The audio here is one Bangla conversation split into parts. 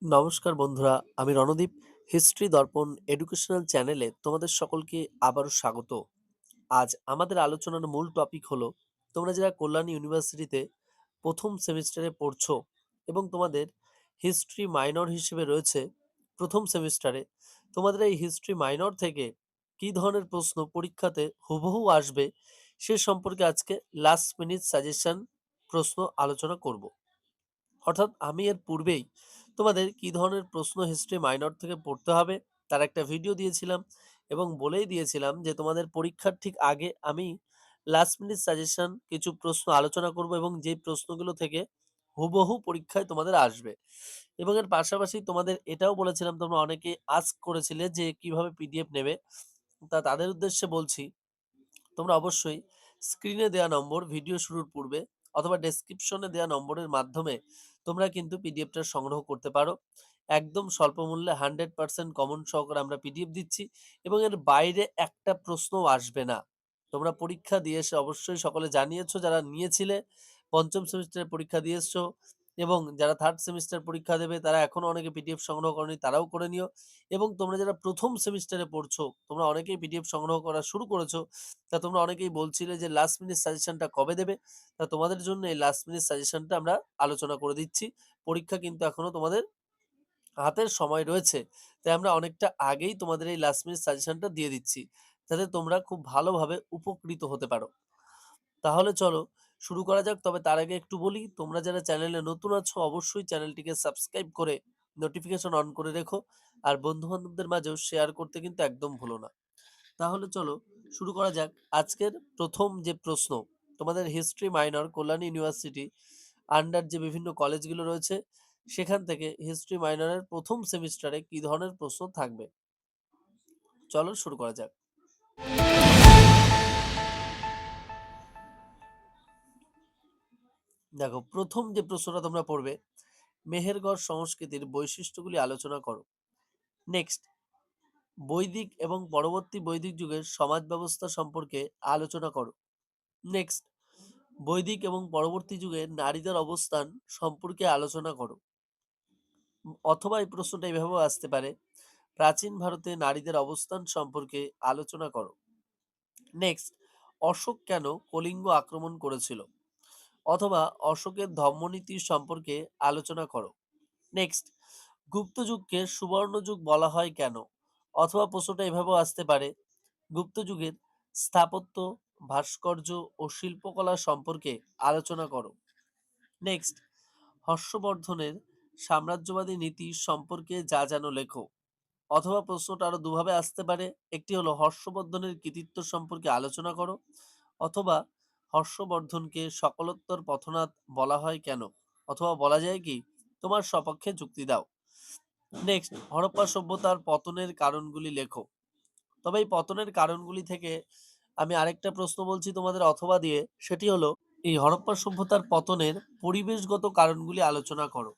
নমস্কার বন্ধুরা, আমি রণদীপ। হিস্ট্রি দর্পণ এডুকেশনাল চ্যানেলে তোমাদের সকলকে আবারও স্বাগত। আজ আমাদের আলোচনার মূল টপিক হলো, তোমরা যারা কল্যাণী ইউনিভার্সিটিতে প্রথম সেমিস্টারে পড়ছো এবং তোমাদের হিস্ট্রি মাইনর হিসেবে রয়েছে প্রথম সেমিস্টারে, তোমাদের এই হিস্ট্রি মাইনর থেকে কী ধরনের প্রশ্ন পরীক্ষাতে হুবহু আসবে সে সম্পর্কে আজকে লাস্ট মিনিট সাজেশন প্রশ্ন আলোচনা করব। অর্থাৎ আমি এর পূর্বেই তোমাদের কী ধরনের প্রশ্ন হিস্ট্রি মাইনর থেকে পড়তে হবে তার একটা ভিডিও দিয়েছিলাম এবং বলেই দিয়েছিলাম যে তোমাদের পরীক্ষার ঠিক আগে আমি লাস্ট মিনিট সাজেশন কিছু প্রশ্ন আলোচনা করব এবং যে প্রশ্নগুলো থেকে হুবহু পরীক্ষায় তোমাদের আসবে। এবং এর পাশাপাশি তোমাদের এটাও বলেছিলাম, তোমরা অনেকে আস্ক করেছিলে যে কিভাবে পিডিএফ নেবে, তাদের উদ্দেশ্যে বলছি, তোমরা অবশ্যই স্ক্রিনে দেওয়া নম্বর ভিডিও শুরুর পূর্বে অথবা ডেসক্রিপশনে দেওয়া নম্বরের মাধ্যমে তোমরা কিন্তু পিডিএফটা সংগ্রহ করতে পারো। একদম স্বল্প মূল্যে 100% কমন সহকারে আমরা পিডিএফ দিচ্ছি এবং এর বাইরে একটা প্রশ্নও আসবে না। তোমরা পরীক্ষা দিয়ে এসে অবশ্যই সকলে জানিয়েছো, যারা নিয়েছিলে পঞ্চম সেমিস্টারের পরীক্ষা দিয়ে এসছো এবং যারা থার্ড সেমিস্টার পরীক্ষা দেবে তারা এখনো অনেকে পিডিএফ সংগ্রহ করনি, তারাও করে নিও। এবং তোমরা যারা প্রথম সেমিস্টারে পড়ছো তোমরা অনেকেই পিডিএফ সংগ্রহ করা শুরু করেছো, তোমরা অনেকেই বলছিলে যে লাস্ট মিনিট সাজেশনটা কবে দেবে। তোমাদের জন্য এই লাস্ট মিনিট সাজেশনটা আমরা আলোচনা করে দিচ্ছি। পরীক্ষা কিন্তু এখনো তোমাদের হাতের সময় রয়েছে, তাই আমরা অনেকটা আগেই তোমাদের এই লাস্ট মিনিট সাজেশনটা দিয়ে দিচ্ছি যাতে তোমরা খুব ভালোভাবে উপকৃত হতে পারো। তাহলে চলো শুরু করা যাক। তবে তার আগে একটু বলি, তোমরা যারা চ্যানেলে নতুন আছো অবশ্যই চ্যানেলটিকে সাবস্ক্রাইব করে নোটিফিকেশন অন করে রেখো, আর বন্ধু বান্ধবদের মাঝেও শেয়ার করতে কিন্তু একদম ভুলো না। তাহলে চলো শুরু করা যাক। আজকের প্রথম যে প্রশ্ন, তোমাদের history minor Kalyani university under যে বিভিন্ন কলেজগুলো রয়েছে সেখান থেকে হিস্ট্রি মাইনরের প্রথম সেমিস্টারে কি ধরনের প্রশ্ন থাকবে, চলো শুরু করা যাক। দেখো, প্রথম যে প্রশ্নটা তোমরা পড়বে, মেহেরগড় সংস্কৃতির বৈশিষ্ট্যগুলি আলোচনা করো। নেক্সট, বৈদিক এবং পরবর্তী বৈদিক যুগের সমাজ ব্যবস্থা সম্পর্কে আলোচনা করো। নেক্সট, বৈদিক এবং পরবর্তী যুগে নারীদের অবস্থান সম্পর্কে আলোচনা করো। অথবা এই প্রশ্নটা এইভাবেও আসতে পারে, প্রাচীন ভারতে নারীদের অবস্থান সম্পর্কে আলোচনা করো। নেক্সট, অশোক কেন কলিঙ্গ আক্রমণ করেছিল? অথবা অশোকের ধর্মনীতি সম্পর্কে আলোচনা করো। নেক্সট, গুপ্ত যুগকে সুবর্ণ যুগ বলা হয় কেন? অথবা প্রশ্নটা এভাবেও আসতে পারে, গুপ্ত যুগের স্থাপত্য, ভাস্কর্য ও শিল্পকলা সম্পর্কে আলোচনা করো। নেক্সট, হর্ষবর্ধনের সাম্রাজ্যবাদী নীতি সম্পর্কে যা জানো লেখো। অথবা প্রশ্নটা আরো দুভাবে আসতে পারে, একটি হলো হর্ষবর্ধনের কৃতিত্ব সম্পর্কে আলোচনা করো, অথবা হর্ষবর্ধনকে সকলোত্তর পথনাথ বলা হয় কেন? অথবা বলা যায় কি, তোমার সপক্ষে যুক্তি দাও। নেক্সট, হরপ্পা সভ্যতার পতনের কারণগুলি লেখো। তবে এই পতনের কারণগুলি থেকে আমি আরেকটা প্রশ্ন বলছি তোমাদের অথবা দিয়ে, সেটি হলো এই হরপ্পা সভ্যতার পতনের পরিবেশগত কারণগুলি আলোচনা করো।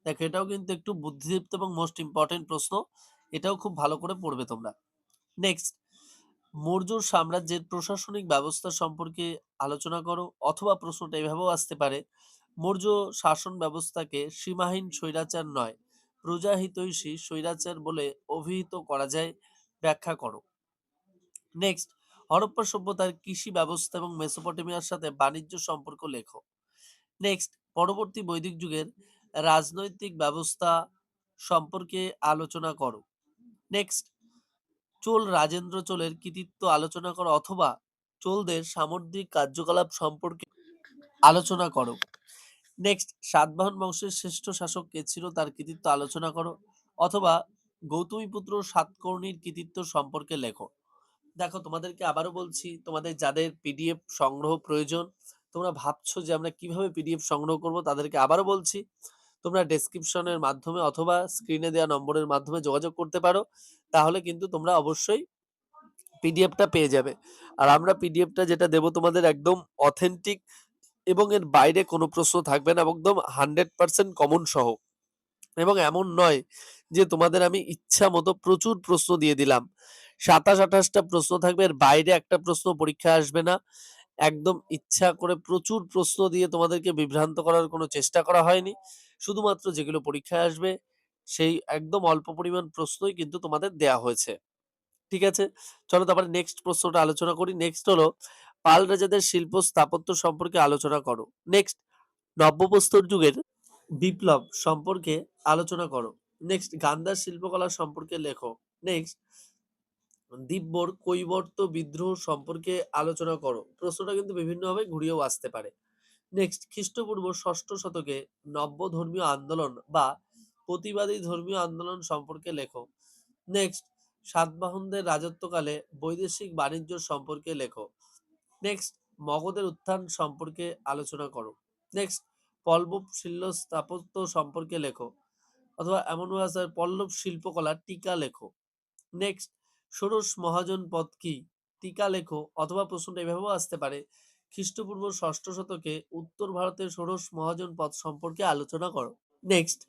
দেখো, এটাও কিন্তু একটু বুদ্ধিদীপ্ত এবং মোস্ট ইম্পর্টেন্ট প্রশ্ন, এটাও খুব ভালো করে পড়বে তোমরা। নেক্সট, মৌর্য সাম্রাজ্যের প্রশাসনিক ব্যবস্থা সম্পর্কে আলোচনা করো। অথবা প্রশ্নটা এভাবেও আসতে পারে, মৌর্য শাসন ব্যবস্থাকে সীমাহীন স্বৈরাচার নয়, প্রজাহিতৈষী স্বৈরাচার বলে অভিহিত করা যায়, ব্যাখ্যা করো। নেক্সট, হরপ্পা সভ্যতার কৃষি ব্যবস্থা এবং মেসোপটেমিয়ার সাথে বাণিজ্য সম্পর্ক লেখো। নেক্সট, পরবর্তী বৈদিক যুগের রাজনৈতিক ব্যবস্থা সম্পর্কে আলোচনা করো। নেক্সট, চোল রাজেন্দ্র চোলের কৃতিত্ব আলোচনা করো। অথবা চোলদের সামুদ্রিক কার্যকলাপ সম্পর্কে আলোচনা করো। নেক্সট, সাতবাহন বংশের শ্রেষ্ঠ শাসক কে ছিল তার কৃতিত্ব আলোচনা করো। অথবা গৌতমীপুত্র সাতকর্ণীর কৃতিত্ব সম্পর্কে লেখো। দেখো, তোমাদেরকে আবারও বলছি, তোমাদের যাদের পিডিএফ সংগ্রহ প্রয়োজন, তোমরা ভাবছো যে আমরা কিভাবে পিডিএফ সংগ্রহ করব, তাদেরকে আবারও বলছি, তোমরা ডেসক্রিপশনের মাধ্যমে অথবা স্ক্রিনে দেওয়া নম্বরের মাধ্যমে যোগাযোগ করতে পারো। তাহলে কিন্তু তোমরা অবশ্যই পিডিএফটা পেয়ে যাবে। আর আমরা পিডিএফটা যেটা দেবো তোমাদের একদম অথেন্টিক এবং এর বাইরে কোনো প্রশ্ন থাকবে না, একদম 100% কমন সহ। এবং এমন নয় যে তোমাদের আমি ইচ্ছা মতো প্রচুর প্রশ্ন দিয়ে দিলাম, ২৭-২৮টা প্রশ্ন থাকবে, এর বাইরে একটা প্রশ্ন পরীক্ষায় আসবে না। একদম ইচ্ছা করে প্রচুর প্রশ্ন দিয়ে তোমাদেরকে বিভ্রান্ত করার কোনো চেষ্টা করা হয়নি। শুধুমাত্র যেগুলো পরীক্ষায় আসবে সেই একদম অল্প পরিমাণ প্রশ্নই কিন্তু তোমাদের দেয়া হয়েছে। ঠিক আছে? চলো তারপরে নেক্সট প্রশ্নটা আলোচনা করি। নেক্সট হলো পাল রাজাদের শিল্প স্থাপত্য সম্পর্কে আলোচনা করো। নেক্সট নব্যপ্রস্তর যুগের বিপ্লব সম্পর্কে আলোচনা করো। নেক্সট গান্ধার শিল্পকলা সম্পর্কে লেখো। নেক্সট দিব্যর কৈবর্ত বিদ্রোহ সম্পর্কে আলোচনা করো। প্রশ্নটা কিন্তু বিভিন্নভাবে ঘুরিয়েও আসতে পারে। নেক্সট খ্রিস্টপূর্ব ষষ্ঠ শতকে নব্য ধর্মীয় আন্দোলন বা প্রতিবাদী ধর্মীয় আন্দোলন সম্পর্কে লেখো। নেক্সট সাতবাহনদের রাজত্বকালে বৈদেশিক বাণিজ্য সম্পর্কে লেখো। নেক্সট মগধের উত্থান সম্পর্কে আলোচনা করো। নেক্সট পল্লব শিল্প স্থাপত্য সম্পর্কে লেখো, অথবা এমন আছে পল্লব শিল্পকলা টিকা লেখো। নেক্সট ষোড়শ মহাজন পদ কি, টিকা লেখো। অথবা প্রশ্নটা এভাবেও আসতে পারে খ্রিস্টপূর্ব ষষ্ঠ শতকে উত্তর ভারতের ষোড়শ মহাজন পদ সম্পর্কে আলোচনা করো। নেক্সট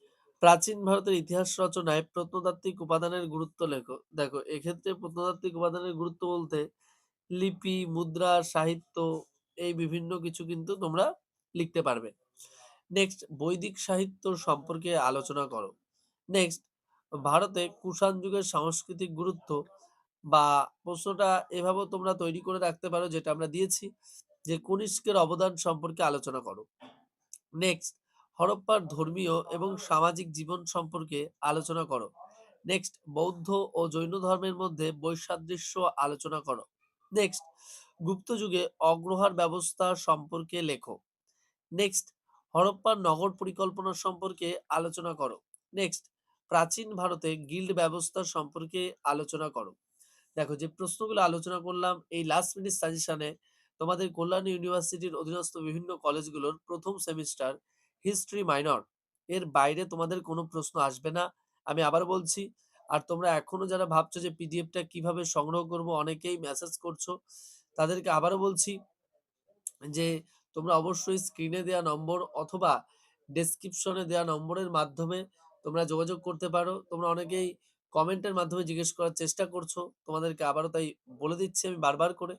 প্রাচীন ভারতের ইতিহাস রচনায় প্রত্নতাত্ত্বিক উপাদানের গুরুত্ব লেখো। দেখো এক্ষেত্রে প্রত্নতাত্ত্বিক উপাদানের গুরুত্ব বলতে লিপি, মুদ্রা, সাহিত্য, এই বিভিন্ন কিছু কিন্তু তোমরা লিখতে পারবে। নেক্সট বৈদিক সাহিত্য সম্পর্কে আলোচনা করো। নেক্সট ভারতে কুষাণ যুগের সাংস্কৃতিক গুরুত্ব, বা প্রশ্নটা এভাবেও তোমরা তৈরি করে রাখতে পারো যেটা আমরা দিয়েছি, যে কনিষ্কের অবদান সম্পর্কে আলোচনা করো। নেক্সট হরপ্পার ধর্মীয় এবং সামাজিক জীবন সম্পর্কে আলোচনা করো। নেক্সট বৌদ্ধ ও জৈন ধর্মের মধ্যে বৈসাদৃশ্য আলোচনা করো। নেক্সট গুপ্ত যুগে অগ্রহার ব্যবস্থা সম্পর্কে লেখো। নেক্সট হরপ্পার নগর পরিকল্পনা সম্পর্কে আলোচনা করো। নেক্সট প্রাচীন ভারতে গিল্ড ব্যবস্থা সম্পর্কে আলোচনা করো। দেখো যে প্রশ্নগুলো আলোচনা করলাম এই লাস্ট মিনিট সাজেশনে তোমাদের কল্যাণ ইউনিভার্সিটির অধীনস্থ বিভিন্ন কলেজগুলোর প্রথম সেমিস্টার হিস্ট্রি মাইনর এর বাইরে তোমাদের কোনো প্রশ্ন আসবে না, আমি আবার বলছি। আর তোমরা এখনো যারা ভাবছো যে পিডিএফটা কিভাবে সংগ্রহ করব, অনেকেই মেসেজ করছো, তাদেরকে আবারও বলছি যে তোমরা অবশ্যই স্ক্রিনে দেওয়া নম্বর অথবা ডেসক্রিপশনে দেওয়া নম্বরের মাধ্যমে তোমরা যোগাযোগ করতে পারো। তোমরা অনেকেই কমেন্টের মাধ্যমে জিজ্ঞেস করার চেষ্টা করছো, তোমাদেরকে আবারও তাই বলে দিচ্ছি আমি বারবার করে।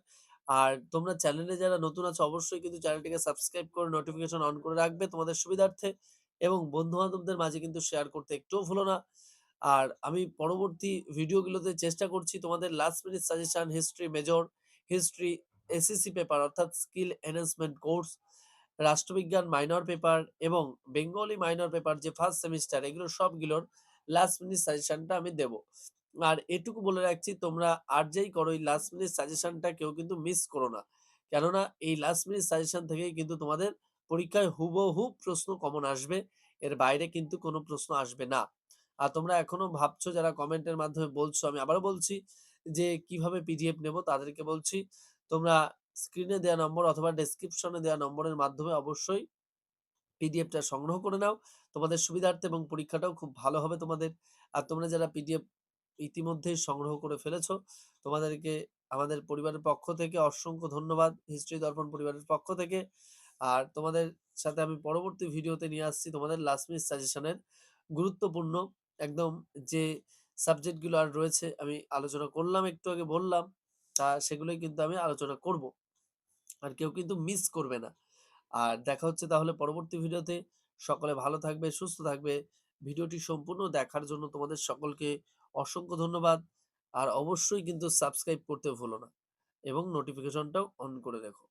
আর তোমরা চ্যানেলে যারা নতুন আছো অবশ্যই কিন্তু চ্যানেলটিকে সাবস্ক্রাইব করে নোটিফিকেশন অন করে রাখবে তোমাদের সুবিধার্থে, এবং বন্ধু বান্ধবদের মাঝে কিন্তু শেয়ার করতে একটুও ভুলো না। আর আমি পরবর্তী ভিডিওগুলোতে চেষ্টা করছি তোমাদের last minute suggestion history major, history SSC paper অর্থাৎ স্কিল এনহ্যান্সমেন্ট কোর্স, রাষ্ট্রবিজ্ঞান মাইনর পেপার এবং বেঙ্গলি মাইনর পেপার যে ফার্স্ট সেমিস্টার, এগুলো সবগুলোর লাস্ট মিনিট সাজেশনটা আমি দেব। আর এটুকু বলে রাখছি তোমরা আর যেই করো এই লাস্ট মিনিট সাজেশনটা কেউ কিন্তু মিস করো না, কেননা এই লাস্ট মিনিট সাজেশন থেকেই কিন্তু তোমাদের পরীক্ষায় হুবহু প্রশ্ন কমন আসবে, এর বাইরে কিন্তু কোনো প্রশ্ন আসবে না। আর তোমরা এখনো ভাবছো যারা কমেন্টের মাধ্যমে বলছো, আমি আবারও বলছি যে কিভাবে পিডিএফ নেব, তাদেরকে বলছি তোমরা স্ক্রিনে দেওয়া নম্বর অথবা ডেসক্রিপশনে দেওয়া নম্বরের মাধ্যমে অবশ্যই পিডিএফটা সংগ্রহ করে নাও তোমাদের সুবিধার্থে, এবং পরীক্ষাটাও খুব ভালো হবে তোমাদের। আর তোমরা যারা পিডিএফ ইতিমধ্যেই সংগ্রহ করে ফেলেছো, তোমাদেরকে আমাদের পরিবারের পক্ষ থেকে অসংখ্য ধন্যবাদ, হিস্ট্রি দর্পণ পরিবারের পক্ষ থেকে। আর তোমাদের সাথে আমি পরবর্তী ভিডিওতে নিয়ে আসছি তোমাদের লাস্ট মিনিট সাজেশনের গুরুত্বপূর্ণ একদম যে সাবজেক্টগুলো আর রয়েছে, আমি আলোচনা করলাম একটু আগে বললাম, তা সেগুলোই কিন্তু আমি আলোচনা করব। আর কেউ কিন্তু মিস করবে না। আর দেখা হচ্ছে তাহলে পরবর্তী ভিডিওতে। সকলে ভালো থাকবে, সুস্থ থাকবে। ভিডিওটি সম্পূর্ণ দেখার জন্য তোমাদের সকলকে অসংখ্য ধন্যবাদ। আর অবশ্যই কিন্তু সাবস্ক্রাইব করতে ভুলো না এবং নোটিফিকেশনটাও অন করে রেখো।